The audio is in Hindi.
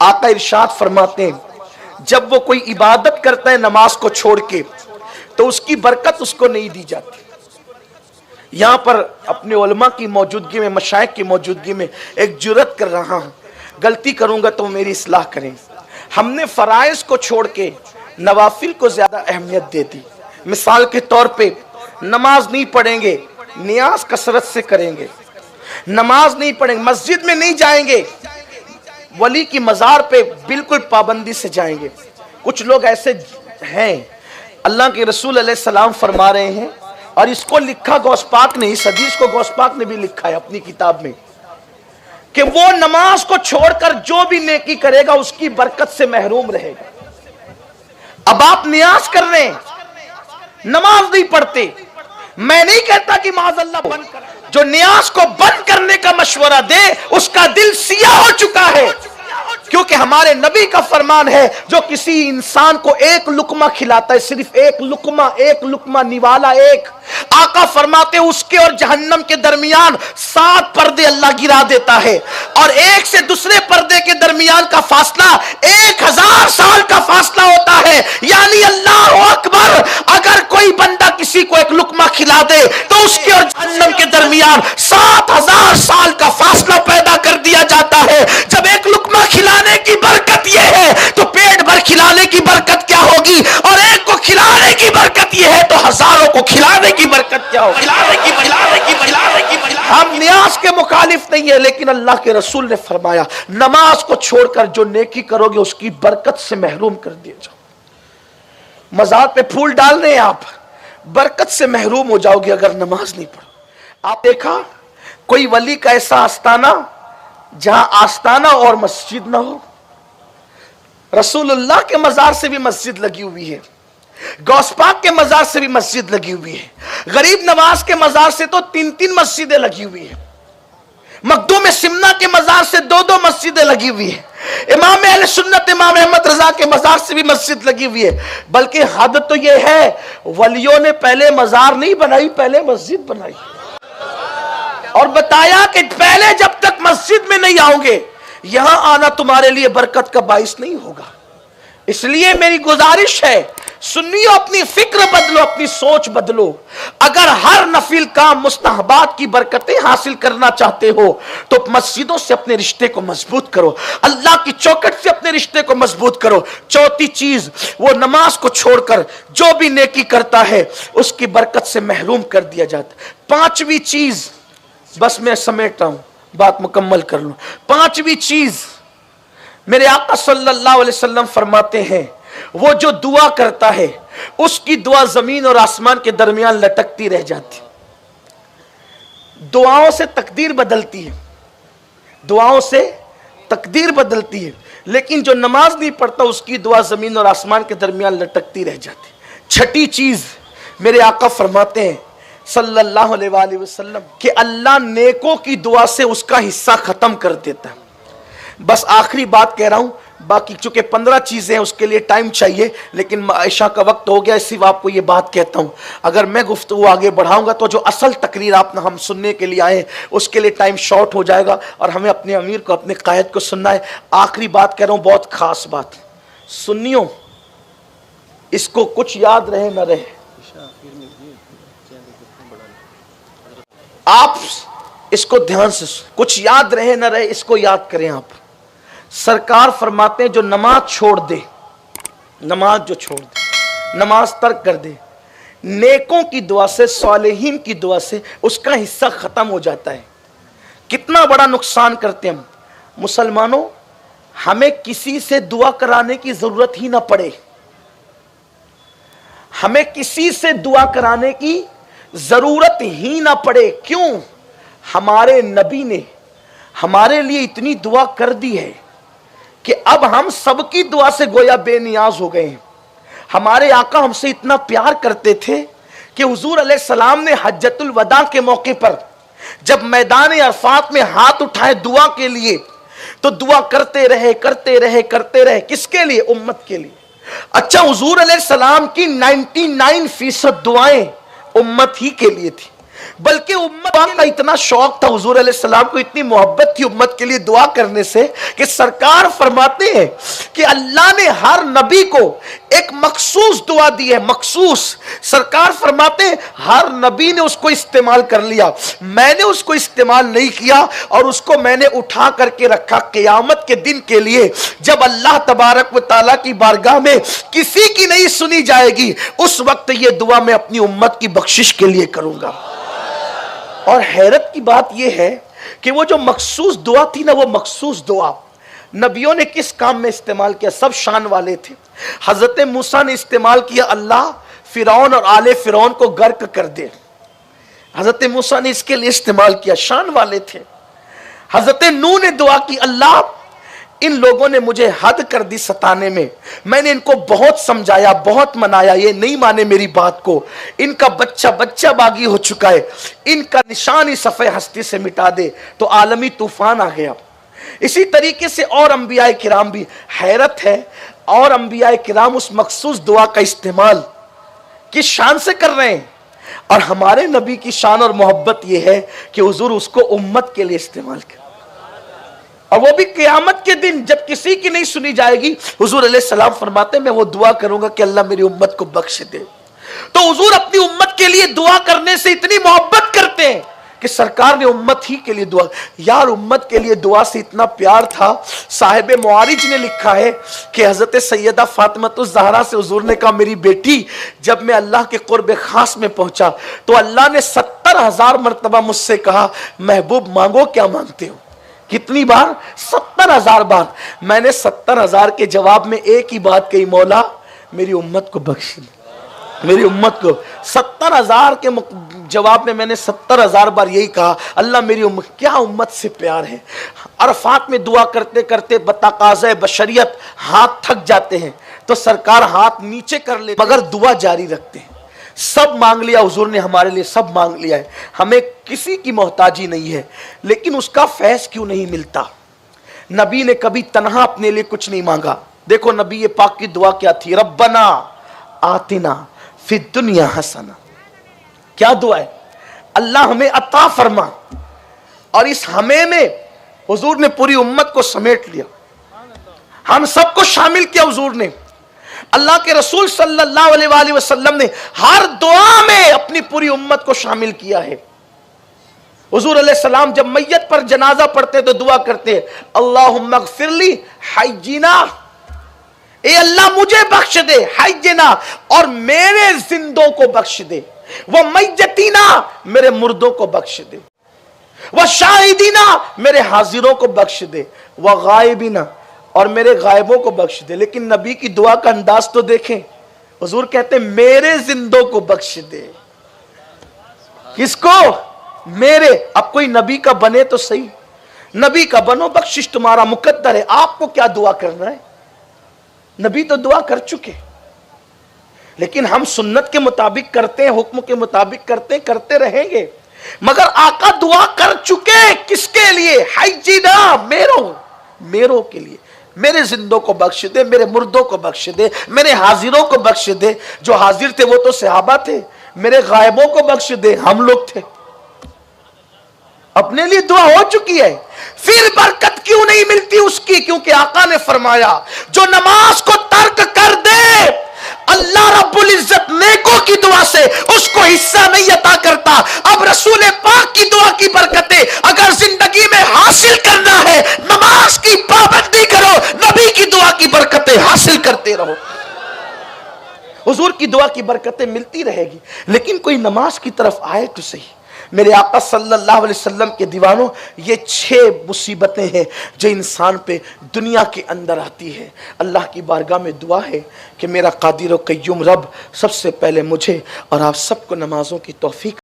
आका इरशाद फरमाते हैं जब वो कोई इबादत करता है नमाज को छोड़ के तो उसकी बरकत उसको नहीं दी जाती। यहां पर अपने उलमा की मौजूदगी में, मशाइख की मौजूदगी में एक जुर्रत कर रहा हूं, गलती करूंगा तो मेरी इस्लाह करें। हमने फराइज को छोड़ के नवाफिल को ज्यादा अहमियत दे दी। मिसाल के तौर पे नमाज नहीं पढ़ेंगे, नियाज कसरत से करेंगे। नमाज नहीं पढ़ेंगे, मस्जिद में नहीं जाएंगे, वली की मज़ार पे बिल्कुल पाबंदी से जाएंगे। कुछ लोग ऐसे हैं, अल्लाह के रसूल अलैहिस्सलाम फरमा रहे हैं, और इसको लिखा गौस पाक ने, इस हदीस को गौस पाक ने भी लिखा है अपनी किताब में, कि वो नमाज को छोड़कर जो भी नेकी करेगा उसकी बरकत से महरूम रहेगा। अब आप नियाज कर रहे हैं, नमाज नहीं पढ़ते। मैं नहीं कहता कि माज़अल्लाह बंद कर, जो नियाज को बंद करने का मशवरा दे उसका दिल सियाह हो चुका है, क्योंकि हमारे नबी का फरमान है जो किसी इंसान को एक लुकमा खिलाता है, सिर्फ एक लुकमा निवाला एक, आका फरमाते उसके और जहन्नम के दरमियान 7 पर्दे अल्लाह गिरा देता है, और एक से दूसरे पर्दे के दरमियान का फासला 1000 साल का फासला होता है। यानी अल्लाह अकबर, अगर कोई बंदा किसी को एक लुकमा खिला दे तो उसके और जहन्नम के दरमियान 7000 साल का फासला पैदा कर दिया जाता है। जब एक लुकमा खिलाने की बरकत यह है तो पेट भर खिलाने की बरकत क्या होगी, और एक को खिलाने की बरकत यह है तो हजारों को खिलाने की बरकत क्या होगी। हम नियाज के मुखालिफ नहीं है, लेकिन अल्लाह के रसूल ने फरमाया नमाज को छोड़कर जो नेकी करोगे उसकी बरकत से महरूम कर दिए जाओ। मज़ार पे फूल डाल रहे हैं आप, बरकत से महरूम हो जाओगे अगर नमाज नहीं पढ़ो। आप देखा कोई वली का ऐसा आस्ताना जहां आस्ताना और मस्जिद ना हो। रसूलुल्लाह के मज़ार से भी मस्जिद लगी हुई है, गौस पाक के मज़ार से भी मस्जिद लगी हुई है, गरीब नवाज के मज़ार से तो 3-3 मस्जिदें लगी हुई है, मखदूम सिमना के मज़ार से 2-2 मस्जिदें लगी हुई है, इमाम अहले सुन्नत इमाम अहमद रजा के मज़ार से भी मस्जिद लगी हुई है। बल्कि हद तो यह है वलियों ने पहले मज़ार नहीं बनाई, पहले मस्जिद बनाई, और बताया कि पहले जब तक मस्जिद में नहीं आओगे यहां आना तुम्हारे लिए बरकत का बाइस नहीं होगा। इसलिए मेरी गुजारिश है, सुन्नियों अपनी फिक्र बदलो, अपनी सोच बदलो। अगर हर नफिल काम मुस्तहबात की बरकतें हासिल करना चाहते हो तो मस्जिदों से अपने रिश्ते को मजबूत करो, अल्लाह की चौखट से अपने रिश्ते को मजबूत करो। चौथी चीज, वो नमाज को छोड़कर जो भी नेकी करता है उसकी बरकत से महरूम कर दिया जाता। 5वीं चीज, बस मैं समेट रहा हूं, बात मुकम्मल कर लूं। 5वीं चीज, मेरे आका सल्लल्लाहु अलैहि वसल्लम फरमाते हैं वो जो दुआ करता है उसकी दुआ जमीन और आसमान के दरमियान लटकती रह जाती। दुआओं से तकदीर बदलती है, दुआओं से तकदीर बदलती है, लेकिन जो नमाज नहीं पढ़ता उसकी दुआ जमीन और आसमान के दरमियान लटकती रह जाती। 6ठी चीज, मेरे आका फरमाते हैं सल्लल्लाहु अलैहि वसल्लम कि अल्लाह नेकों की दुआ से उसका हिस्सा खत्म कर देता है। बस आखिरी बात कह रहा हूं, बाकी चूंकि 15 चीजें हैं उसके लिए टाइम चाहिए, लेकिन आयशा का वक्त हो गया, सिर्फ आपको ये बात कहता हूं। अगर मैं गुफ्तगू आगे बढ़ाऊंगा तो जो असल तकरीर आप हम सुनने के लिए आए उसके लिए टाइम शॉर्ट हो जाएगा, और हमें अपने अमीर को, अपने कायद को सुनना है। आखिरी बात कह रहा हूं, बहुत खास बात। सुन्नियों, इसको कुछ याद रहे न रहे, आप इसको ध्यान से, कुछ याद रहे न रहे इसको याद करें आप। सरकार फरमाते हैं जो नमाज छोड़ दे, नमाज जो छोड़ दे, नमाज तर्क कर दे, नेकों की दुआ से, सालेहीन की दुआ से उसका हिस्सा खत्म हो जाता है। कितना बड़ा नुकसान करते हैं हम मुसलमानों, हमें किसी से दुआ कराने की जरूरत ही ना पड़े, हमें किसी से दुआ कराने की जरूरत ही ना पड़े। क्यों? हमारे नबी ने हमारे लिए इतनी दुआ कर दी है कि अब हम सबकी दुआ से गोया बेनियाज हो गए हैं। हमारे आका हमसे इतना प्यार करते थे कि हुजूर अलैहिस्सलाम ने हज्जतुल वदा के मौके पर जब मैदान अरफात में हाथ उठाए दुआ के लिए, तो दुआ करते रहे करते रहे करते रहे, किसके लिए? उम्मत के लिए। अच्छा, हुजूर अलैहिस्सलाम की 99% दुआएं उम्मत ही के लिए थी, बल्कि उम्मत का इतना शौक था, हुजूर अलैहिस्सलाम को इतनी मोहब्बत थी उम्मत के लिए दुआ करने से कि सरकार फरमाते हैं कि अल्लाह ने हर नबी को एक मखसूस दुआ दी है, मखसूस। सरकार फरमाते हैं हर नबी ने उसको इस्तेमाल कर लिया, मैंने उसको इस्तेमाल नहीं किया और उसको मैंने उठा करके रखा क़यामत के दिन के लिए, जब अल्लाह तबारक व तआला की बारगाह में किसी की नहीं सुनी जाएगी, उस वक्त ये दुआ मैं अपनी उम्मत की बख्शिश के लिए करूंगा। और हैरत की बात यह है कि वो जो मखसूस दुआ थी ना, वो मखसूस दुआ नबियों ने किस काम में इस्तेमाल किया? सब शान वाले थे। हजरत मूसा ने इस्तेमाल किया, अल्लाह फिरौन और आले फिरौन को गर्क कर दे। हजरत मूसा ने इसके लिए इस्तेमाल किया, शान वाले थे। हजरत नूह ने दुआ की, अल्लाह इन लोगों ने मुझे हद कर दी सताने में, मैंने इनको बहुत समझाया, बहुत मनाया, ये नहीं माने मेरी बात को, इनका बच्चा बच्चा बागी हो चुका है, इनका निशान ही सफ़े हस्ती से मिटा दे, तो आलमी तूफान आ गया। इसी तरीके से और अंबिया किराम भी, हैरत है, और अंबिया किराम उस मखसूस दुआ का इस्तेमाल किस शान से कर रहे हैं, और हमारे नबी की शान और मोहब्बत यह है कि हुजूर उसको उम्मत के लिए इस्तेमाल कर, और वो भी क़यामत के दिन जब किसी की नहीं सुनी जाएगी। हुजूर अलैहिस्सलाम फरमाते मैं वो दुआ करूंगा कि अल्लाह मेरी उम्मत को बख्श दे। तो हुजूर अपनी उम्मत के लिए दुआ करने से इतनी मोहब्बत करते हैं कि सरकार ने उम्मत ही के लिए दुआ, यार उम्मत के लिए दुआ से इतना प्यार था। साहिब मुआरिज ने लिखा है कि हजरत सैयदा फातिमातुज़ ज़हरा से हुजूर ने कहा, मेरी बेटी जब मैं अल्लाह के कुर्ब खास में पहुंचा तो अल्लाह ने 70,000 मरतबा मुझसे कहा, महबूब मांगो क्या मांगते हो? कितनी बार? 70,000 बार। मैंने 70,000 के जवाब में एक ही बात कही, मौला मेरी उम्मत को बख्श दे, मेरी उम्मत को। 70,000 के जवाब में मैंने 70,000 बार यही कहा, अल्लाह मेरी उम्मत। क्या उम्मत से प्यार है। अरफात में दुआ करते करते बतकाज़े बशरियत हाथ थक जाते हैं तो सरकार हाथ नीचे कर ले, मगर दुआ जारी रखते हैं। सब मांग लिया हुजूर ने हमारे लिए, सब मांग लिया है, हमें किसी की मोहताजी नहीं है, लेकिन उसका फैज़ क्यों नहीं मिलता? नबी ने कभी तन्हा अपने लिए कुछ नहीं मांगा। देखो नबी ये पाक की दुआ क्या थी, रब्बना आतिना फिद दुनिया हसना। क्या दुआ है? अल्लाह हमें अता फरमा, और इस हमें में हुजूर ने पूरी उम्मत को समेट लिया, हम सबको शामिल किया हुजूर ने। अल्लाह के रसूल सल्लल्लाहु अलैहि वसल्लम ने हर दुआ में अपनी पूरी उम्मत को शामिल किया है। हुजूर अलैहिस्सलाम जब मैयत पर जनाजा पढ़ते तो दुआ करते, अल्लाहुम्मा ग़फ़िरली हय्यिना, ए अल्लाह मुझे बख्श दे, हय्यिना और मेरे जिंदों को बख्श दे, व मय्यतीना मेरे मुर्दों को बख्श दे, व शाहिदीना मेरे हाजिरों को बख्श दे, व गायबीना और मेरे गायबों को बख्श दे। लेकिन नबी की दुआ का अंदाज तो देखें, हुजूर कहते मेरे जिंदों को बख्श दे। किसको? मेरे। अब कोई नबी का बने तो सही, नबी का बनो, बख्शिश तुम्हारा मुकद्दर है, आपको क्या दुआ करना है? नबी तो दुआ कर चुके, लेकिन हम सुन्नत के मुताबिक करते हैं, हुक्म के मुताबिक करते हैं, करते रहेंगे। मगर आका दुआ कर चुके, किसके लिए? हय्यिना, मेरों के लिए, मेरे जिंदों को बख्श दे, मेरे मुर्दों को बख्श दे, मेरे हाजिरों को बख्श दे। जो हाजिर थे वो तो सहाबा थे, मेरे गायबों को बख्श दे, हम लोग थे। अपने लिए दुआ हो चुकी है, फिर बरकत क्यों नहीं मिलती उसकी? क्योंकि आका ने फरमाया जो नमाज को तर्क कर दे, अल्लाह रब्बुल इज्जत नेकों की दुआ से उसको हिस्सा नहीं अता करता। अब रसूल पाक की दुआ की बरकतें अगर जिंदगी में हासिल करना है, नमाज की पाबंदी करो, नबी की दुआ की बरकतें हासिल करते रहो। हुजूर की दुआ की बरकतें मिलती रहेगी, लेकिन कोई नमाज की तरफ आए तो सही। मेरे आका सल्लल्लाहु अलैहि वसल्लम के दीवानों, ये 6 मुसीबतें हैं जो इंसान पे दुनिया के अंदर आती है। अल्लाह की बारगाह में दुआ है कि मेरा कादिर व क़य्यूम रब सबसे पहले मुझे और आप सबको नमाजों की तौफीक